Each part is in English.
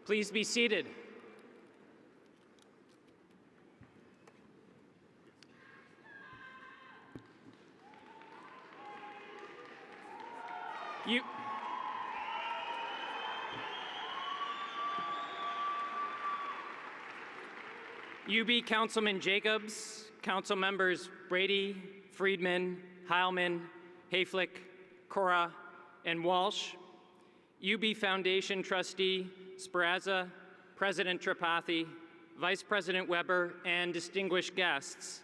Please be seated. UB Councilman Jacobs, Council Members Brady, Friedman, Heilman, Hayflick, Cora, and Walsh, UB Foundation Trustee Sperazza, President Tripathi, Vice President Weber, and distinguished guests,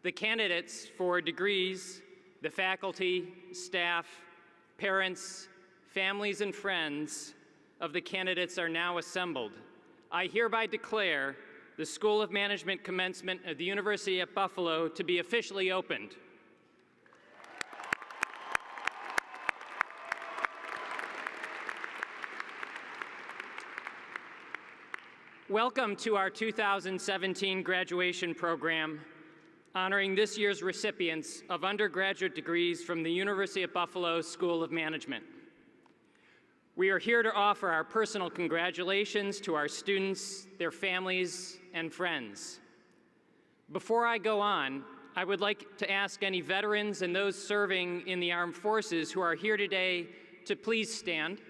the candidates for degrees, the faculty, staff, parents, families, and friends of the candidates are now assembled. I hereby declare the School of Management Commencement at the University at Buffalo to be officially opened. Welcome to our 2017 graduation program, honoring this year's recipients of undergraduate degrees from the University at Buffalo School of Management. We are here to offer our personal congratulations to our students, their families, and friends. Before I go on, I would like to ask any veterans and those serving in the armed forces who are here today to please stand.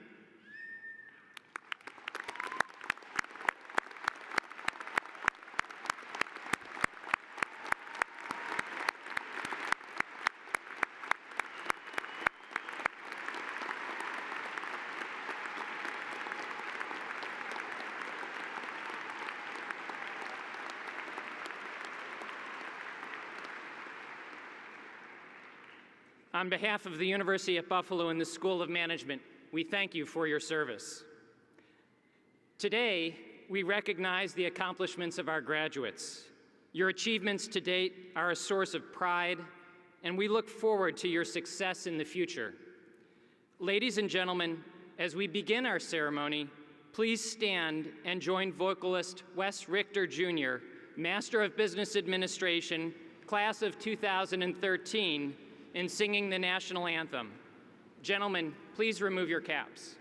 On behalf of the University at Buffalo and the School of Management, we thank you for your service. Today, we recognize the accomplishments of our graduates. Your achievements to date are a source of pride, and we look forward to your success in the future. Ladies and gentlemen, as we begin our ceremony, please stand and join vocalist Wes Richter Jr., Master of Business Administration, class of 2013, in singing the national anthem. Gentlemen, please remove your caps.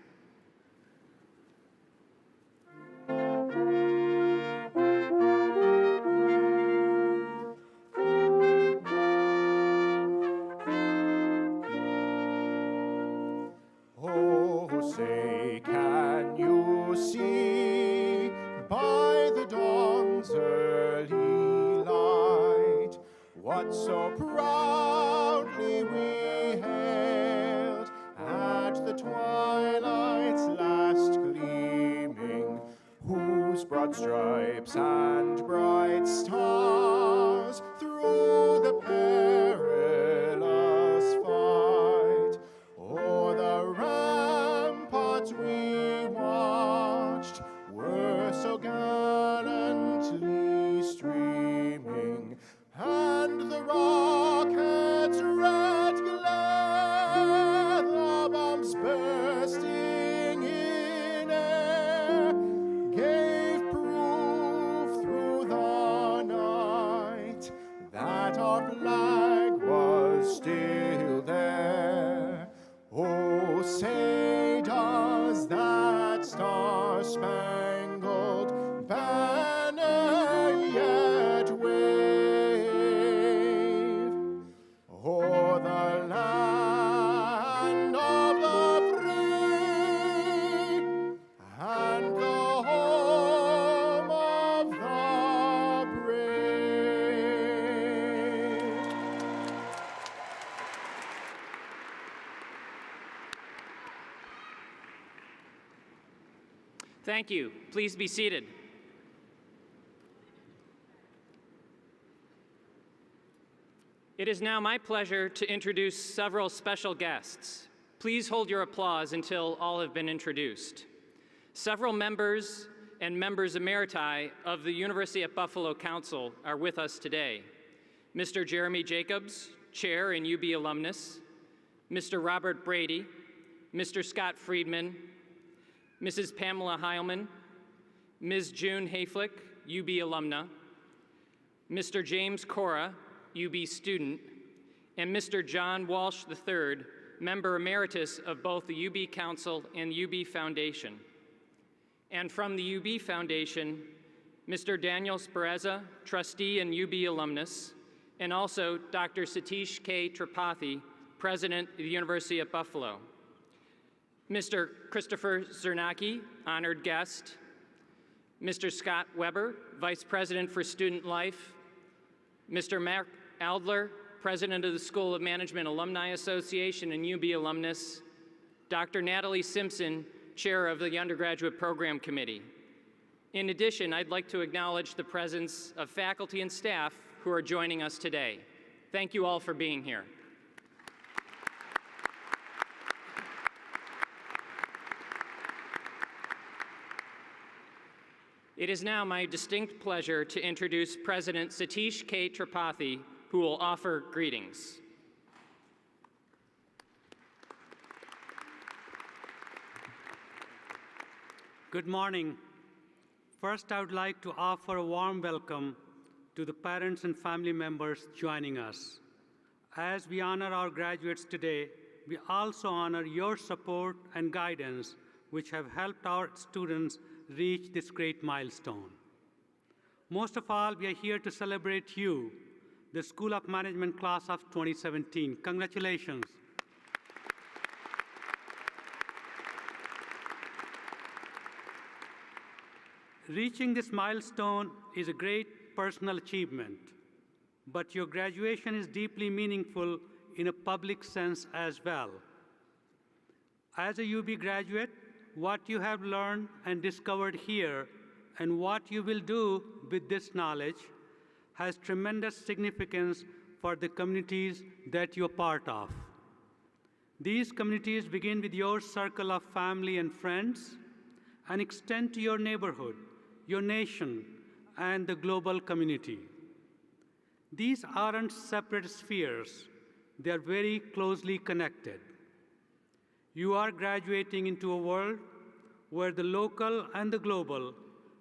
Oh, say, can you see by the dawn's early light what so proudly we hailed at the twilight's last gleaming, whose broad stripes and bright stars through the perilous fight o'er the ramparts we watched were so gallantly streaming, and the rocket's red glare, the bombs bursting in air, gave proof through the night that our flag was still there. Oh, say does that star-spangled banner yet wave o'er the land of the free and the home of the brave? Thank you. Please be seated. It is now my pleasure to introduce several special guests. Please hold your applause until all have been introduced. Several members and members emeriti of the University at Buffalo Council are with us today. Mr. Jeremy Jacobs, Chair and UB alumnus, Mr. Robert Brady, Mr. Scott Friedman, Mrs. Pamela Heilman, Ms. June Hayflick, UB alumna, Mr. James Cora, UB student, and Mr. John Walsh III, Member Emeritus of both the UB Council and UB Foundation. And from the UB Foundation, Mr. Daniel Spereza, trustee and UB alumnus, and also Dr. Satish K. Tripathi, president of the University of Buffalo. Mr. Christopher Zernacki, honored guest. Mr. Scott Weber, vice president for Student Life. Mr. Mark Aldler, president of the School of Management Alumni Association and UB alumnus. Dr. Natalie Simpson, chair of the Undergraduate Program Committee. In addition, I'd like to acknowledge the presence of faculty and staff who are joining us today. Thank you all for being here. It is now my distinct pleasure to introduce President Satish K. Tripathi, who will offer greetings. Good morning. First, I would like to offer a warm welcome to the parents and family members joining us. As we honor our graduates today, we also honor your support and guidance, which have helped our students reach this great milestone. Most of all, we are here to celebrate you, the School of Management class of 2017. Congratulations. Reaching this milestone is a great personal achievement, but your graduation is deeply meaningful in a public sense as well. As a UB graduate, what you have learned and discovered here and what you will do with this knowledge has tremendous significance for the communities that you're part of. These communities begin with your circle of family and friends and extend to your neighborhood, your nation, and the global community. These aren't separate spheres. They are very closely connected. You are graduating into a world where the local and the global,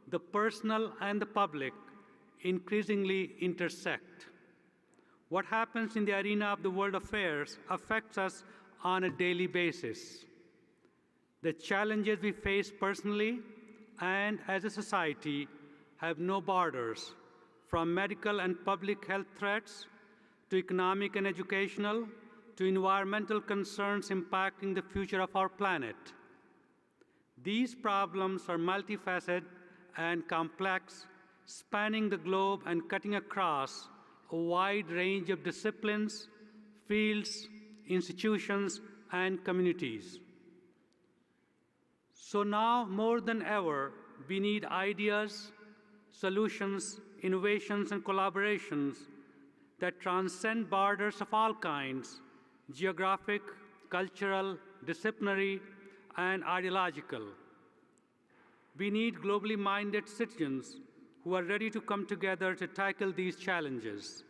the personal and the public, increasingly intersect. What happens in the arena of the world affairs affects us on a daily basis. The challenges we face personally and as a society have no borders, from medical and public health threats to economic and educational to environmental concerns impacting the future of our planet. These problems are multifaceted and complex, spanning the globe and cutting across a wide range of disciplines, fields, institutions, and communities. So now, more than ever, we need ideas, solutions, innovations, and collaborations that transcend borders of all kinds, geographic, cultural, disciplinary, and ideological. We need globally minded citizens who are ready to come together to tackle these challenges.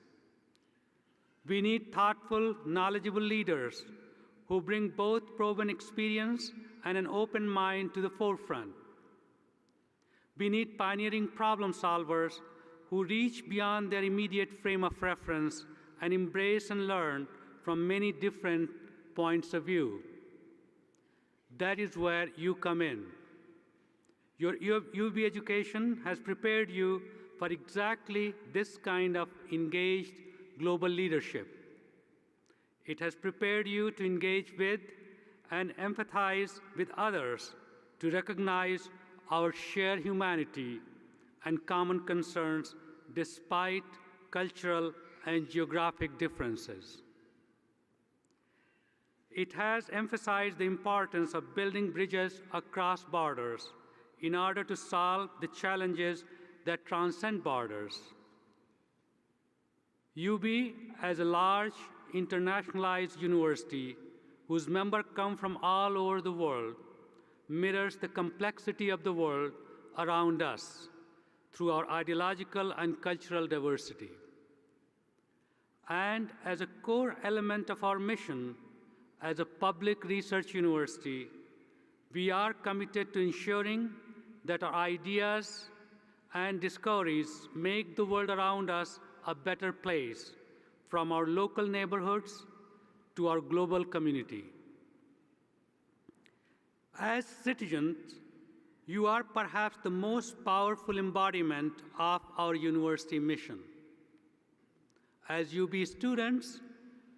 We need thoughtful, knowledgeable leaders who bring both proven experience and an open mind to the forefront. We need pioneering problem solvers who reach beyond their immediate frame of reference and embrace and learn from many different points of view. That is where you come in. Your UB education has prepared you for exactly this kind of engaged global leadership. It has prepared you to engage with and empathize with others, to recognize our shared humanity and common concerns despite cultural and geographic differences. It has emphasized the importance of building bridges across borders in order to solve the challenges that transcend borders. UB, as a large, internationalized university whose members come from all over the world, mirrors the complexity of the world around us through our ideological and cultural diversity. And as a core element of our mission as a public research university, we are committed to ensuring that our ideas and discoveries make the world around us a better place, from our local neighborhoods to our global community. As citizens, You are perhaps the most powerful embodiment of our university mission. As UB students,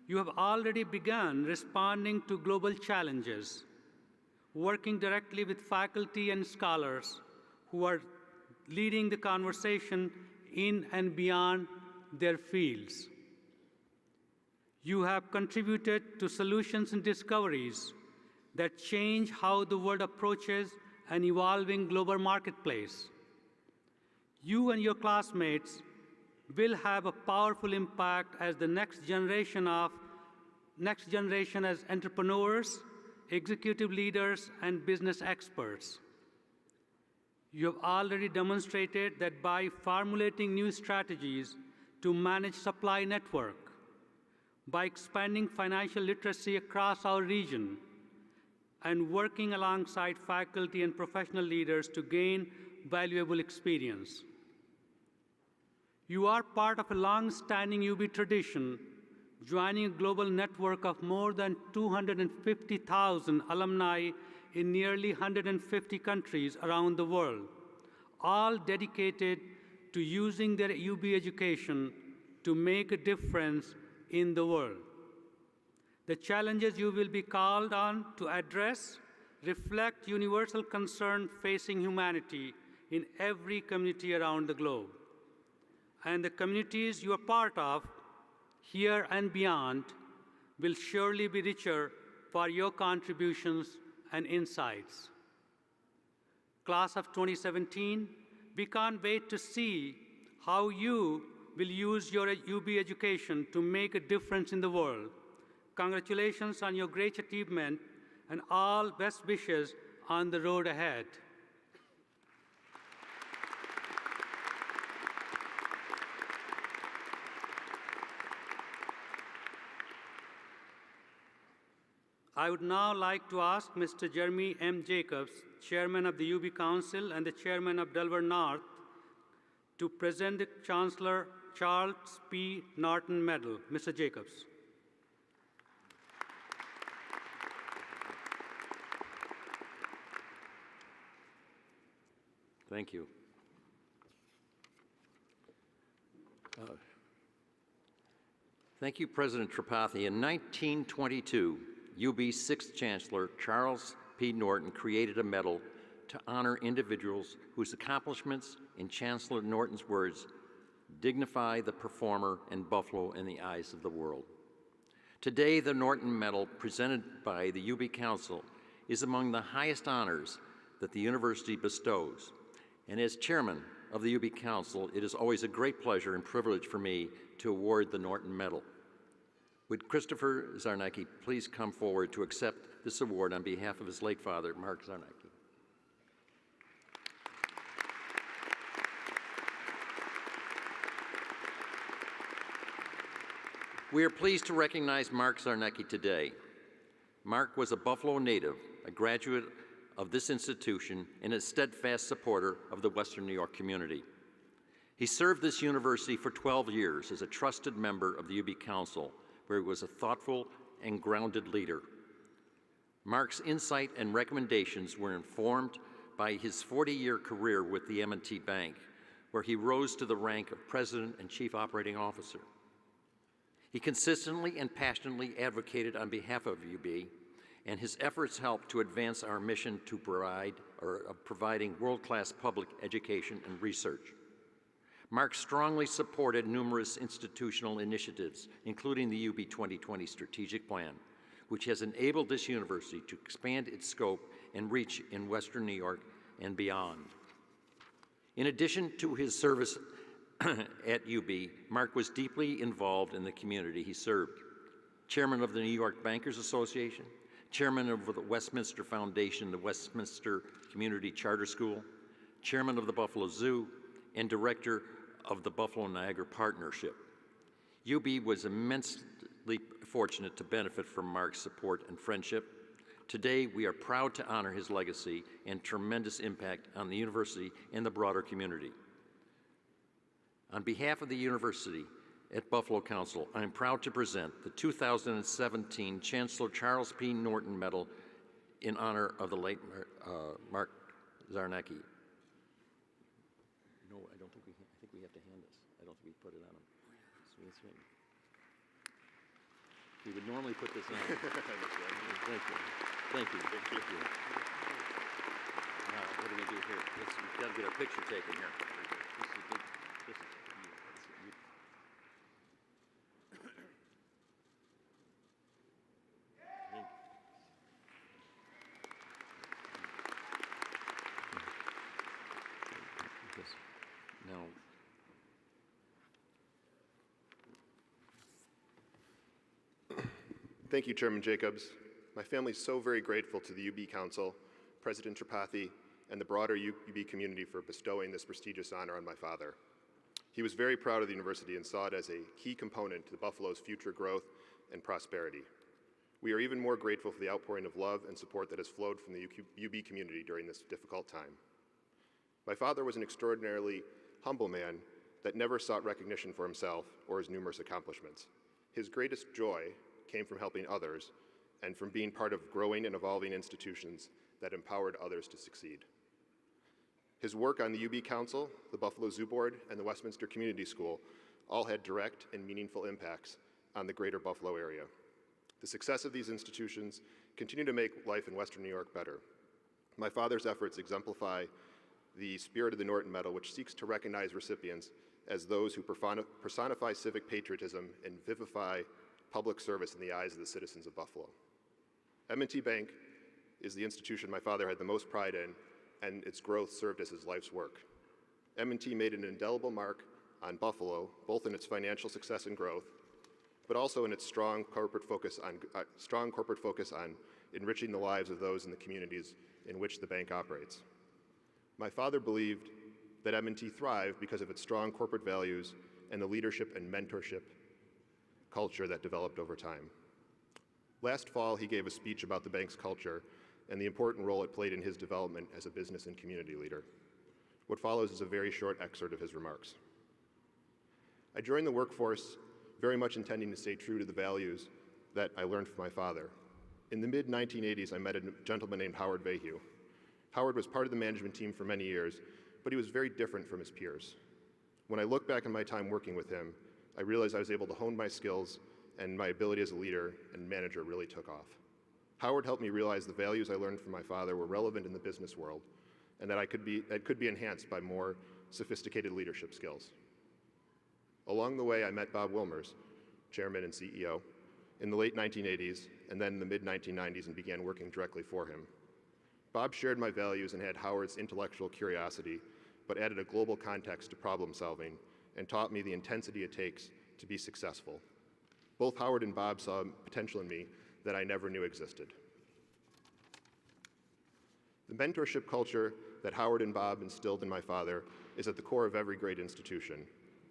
you have already begun responding to global challenges, working directly with faculty and scholars who are leading the conversation in and beyond their fields. You have contributed to solutions and discoveries that change how the world approaches an evolving global marketplace. You and your classmates will have a powerful impact as the next generation as entrepreneurs, executive leaders, and business experts. You have already demonstrated that by formulating new strategies to manage supply network, by expanding financial literacy across our region, and working alongside faculty and professional leaders to gain valuable experience. You are part of a long-standing UB tradition, joining a global network of more than 250,000 alumni in nearly 150 countries around the world, all dedicated to using their UB education to make a difference in the world. The challenges you will be called on to address reflect universal concern facing humanity in every community around the globe. And the communities you are part of, here and beyond, will surely be richer for your contributions and insights. Class of 2017, we can't wait to see how you will use your UB education to make a difference in the world. Congratulations on your great achievement and all best wishes on the road ahead. I would now like to ask Mr. Jeremy M. Jacobs, Chairman of the UB Council and the Chairman of Delaware North, to present the Chancellor Charles P. Norton Medal. Mr. Jacobs. Thank you. Thank you, President Tripathi. In 1922, UB's sixth Chancellor, Charles P. Norton, created a medal to honor individuals whose accomplishments, in Chancellor Norton's words, dignify the performer and Buffalo in the eyes of the world. Today, the Norton Medal, presented by the UB Council, is among the highest honors that the university bestows. And as chairman of the UB Council, it is always a great pleasure and privilege for me to award the Norton Medal. Would Christopher Zarnecki please come forward to accept this award on behalf of his late father, Mark Zarnecki. We are pleased to recognize Mark Zarnecki today. Mark was a Buffalo native, a graduate of this institution, and a steadfast supporter of the Western New York community. He served this university for 12 years as a trusted member of the UB Council, where he was a thoughtful and grounded leader. Mark's insight and recommendations were informed by his 40-year career with the M&T Bank, where he rose to the rank of President and Chief Operating Officer. He consistently and passionately advocated on behalf of UB, and his efforts helped to advance our mission to providing world-class public education and research. Mark strongly supported numerous institutional initiatives, including the UB 2020 Strategic Plan, which has enabled this university to expand its scope and reach in Western New York and beyond. In addition to his service at UB, Mark was deeply involved in the community he served. Chairman of the New York Bankers Association, Chairman of the Westminster Foundation, the Westminster Community Charter School, Chairman of the Buffalo Zoo, and Director of the Buffalo-Niagara Partnership. UB was immensely fortunate to benefit from Mark's support and friendship. Today, we are proud to honor his legacy and tremendous impact on the university and the broader community. On behalf of the university at Buffalo Council, I am proud to present the 2017 Chancellor Charles P. Norton Medal in honor of the late Mark Zarnecki. No, I don't think I think we have to hand this. I don't think we put it on him. So that's right. We would normally put this on. Thank you. Thank you. Thank you. Now, what do we do here? We've got to get a picture taken here. This is big. This is you. Now, thank you, Chairman Jacobs. My family is so very grateful to the UB Council, President Tripathi, and the broader UB community for bestowing this prestigious honor on my father. He was very proud of the university and saw it as a key component to Buffalo's future growth and prosperity. We are even more grateful for the outpouring of love and support that has flowed from the UB community during this difficult time. My father was an extraordinarily humble man that never sought recognition for himself or his numerous accomplishments. His greatest joy came from helping others and from being part of growing and evolving institutions that empowered others to succeed. His work on the UB Council, the Buffalo Zoo Board, and the Westminster Community School all had direct and meaningful impacts on the greater Buffalo area. The success of these institutions continue to make life in Western New York better. My father's efforts exemplify the spirit of the Norton Medal, which seeks to recognize recipients as those who personify civic patriotism and vivify public service in the eyes of the citizens of Buffalo. M&T Bank is the institution my father had the most pride in, and its growth served as his life's work. M&T made an indelible mark on Buffalo, both in its financial success and growth, but also in its strong corporate focus on enriching the lives of those in the communities in which the bank operates. My father believed that M&T thrived because of its strong corporate values and the leadership and mentorship culture that developed over time. Last fall, he gave a speech about the bank's culture and the important role it played in his development as a business and community leader. What follows is a very short excerpt of his remarks. I joined the workforce very much intending to stay true to the values that I learned from my father. In the mid-1980s, I met a gentleman named Howard Vahue. Howard was part of the management team for many years, but he was very different from his peers. When I look back on my time working with him, I realized I was able to hone my skills and my ability as a leader and manager really took off. Howard helped me realize the values I learned from my father were relevant in the business world and that could be enhanced by more sophisticated leadership skills. Along the way, I met Bob Wilmers, chairman and CEO, in the late 1980s and then in the mid-1990s and began working directly for him. Bob shared my values and had Howard's intellectual curiosity, but added a global context to problem solving and taught me the intensity it takes to be successful. Both Howard and Bob saw potential in me that I never knew existed. The mentorship culture that Howard and Bob instilled in my father is at the core of every great institution,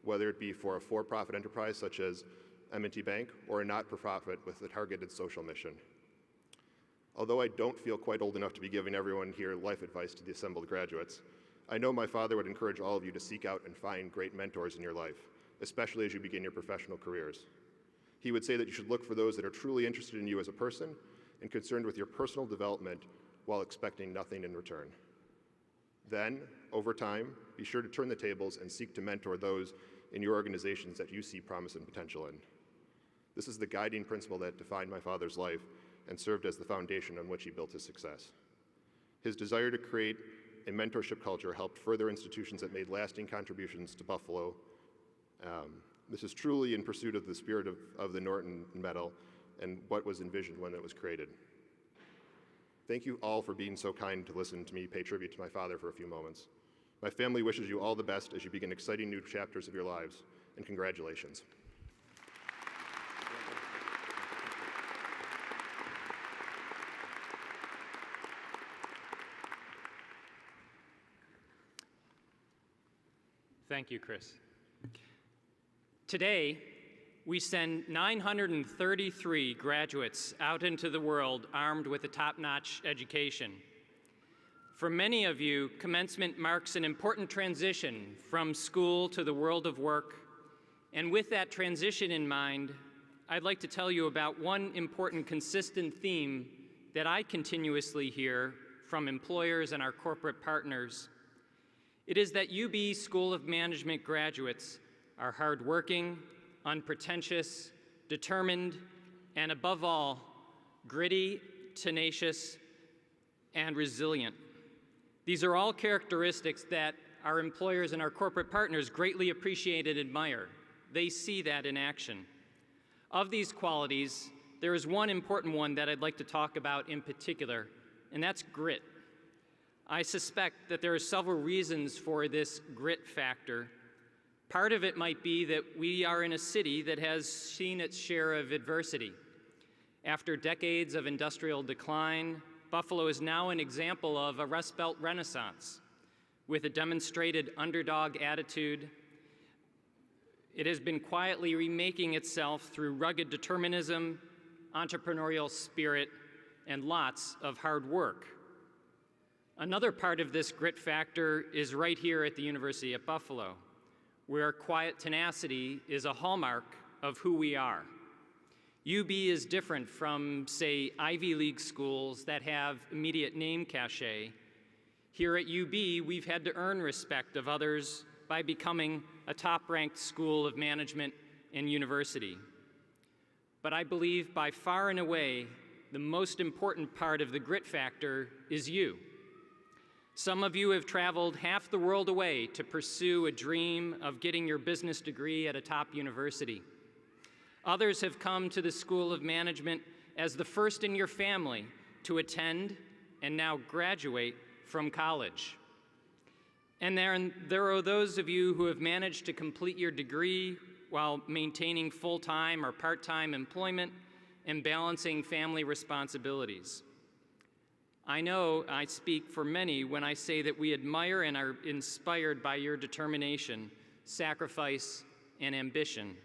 whether it be for a for-profit enterprise such as M&T Bank or a not-for-profit with a targeted social mission. Although I don't feel quite old enough to be giving everyone here life advice to the assembled graduates, I know my father would encourage all of you to seek out and find great mentors in your life, especially as you begin your professional careers. He would say that you should look for those that are truly interested in you as a person and concerned with your personal development while expecting nothing in return. Then, over time, be sure to turn the tables and seek to mentor those in your organizations that you see promise and potential in. This is the guiding principle that defined my father's life and served as the foundation on which he built his success. His desire to create a mentorship culture helped further institutions that made lasting contributions to Buffalo. This is truly in pursuit of the spirit of the Norton Medal and what was envisioned when it was created. Thank you all for being so kind to listen to me pay tribute to my father for a few moments. My family wishes you all the best as you begin exciting new chapters of your lives, and congratulations. Thank you, Chris. Today, we send 933 graduates out into the world armed with a top-notch education. For many of you, commencement marks an important transition from school to the world of work. And with that transition in mind, I'd like to tell you about one important consistent theme that I continuously hear from employers and our corporate partners, it is that UB School of Management graduates are hardworking, unpretentious, determined, and above all, gritty, tenacious, and resilient. These are all characteristics that our employers and our corporate partners greatly appreciate and admire. They see that in action. Of these qualities, there is one important one that I'd like to talk about in particular, and that's grit. I suspect that there are several reasons for this grit factor. Part of it might be that we are in a city that has seen its share of adversity. After decades of industrial decline, Buffalo is now an example of a Rust Belt renaissance. With a demonstrated underdog attitude, it has been quietly remaking itself through rugged determinism, entrepreneurial spirit, and lots of hard work. Another part of this grit factor is right here at the University at Buffalo, where quiet tenacity is a hallmark of who we are. UB is different from, say, Ivy League schools that have immediate name cachet. Here at UB, we've had to earn respect of others by becoming a top-ranked school of management and university. But I believe by far and away, the most important part of the grit factor is you. Some of you have traveled half the world away to pursue a dream of getting your business degree at a top university. Others have come to the School of Management as the first in your family to attend and now graduate from college. And there are those of you who have managed to complete your degree while maintaining full-time or part-time employment and balancing family responsibilities. I know I speak for many when I say that we admire and are inspired by your determination, sacrifice, and ambition.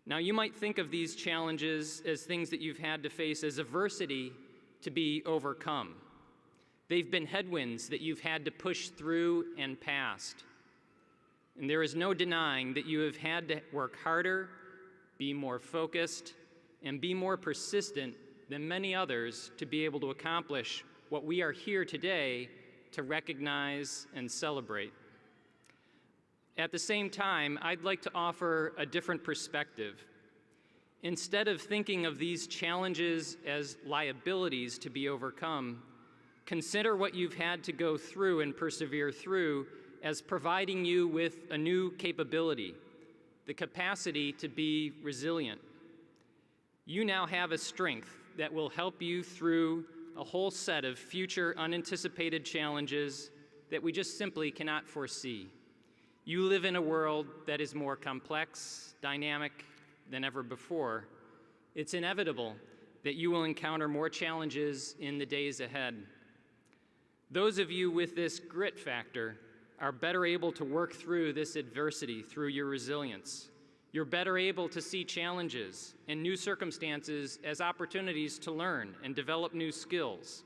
Now, you might think of these challenges as things that you've had to face as adversity to be overcome. They've been headwinds that you've had to push through and past. And there is no denying that you have had to work harder, be more focused, and be more persistent than many others to be able to accomplish what we are here today to recognize and celebrate. At the same time, I'd like to offer a different perspective. Instead of thinking of these challenges as liabilities to be overcome, consider what you've had to go through and persevere through as providing you with a new capability, the capacity to be resilient. You now have a strength that will help you through a whole set of future unanticipated challenges that we just simply cannot foresee. You live in a world that is more complex, dynamic than ever before. It's inevitable that you will encounter more challenges in the days ahead. Those of you with this grit factor are better able to work through this adversity through your resilience. You're better able to see challenges and new circumstances as opportunities to learn and develop new skills.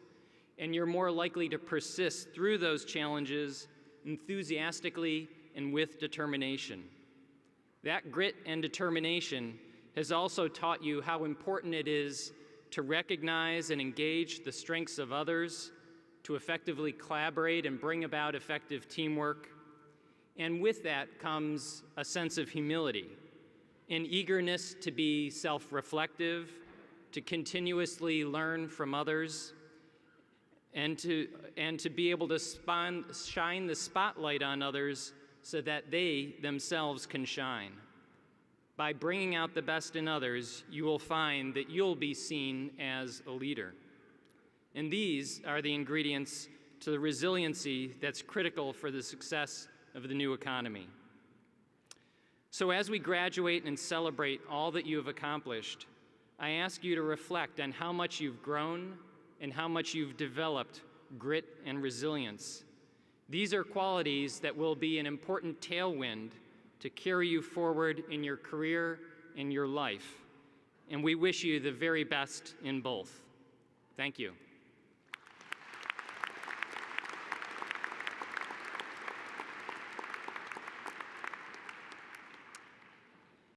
And you're more likely to persist through those challenges enthusiastically and with determination. That grit and determination has also taught you how important it is to recognize and engage the strengths of others, to effectively collaborate and bring about effective teamwork. And with that comes a sense of humility, an eagerness to be self-reflective, to continuously learn from others, and to be able to shine the spotlight on others so that they themselves can shine. By bringing out the best in others, you will find that you'll be seen as a leader. And these are the ingredients to the resiliency that's critical for the success of the new economy. So as we graduate and celebrate all that you have accomplished, I ask you to reflect on how much you've grown and how much you've developed grit and resilience. These are qualities that will be an important tailwind to carry you forward in your career and your life. And we wish you the very best in both. Thank you.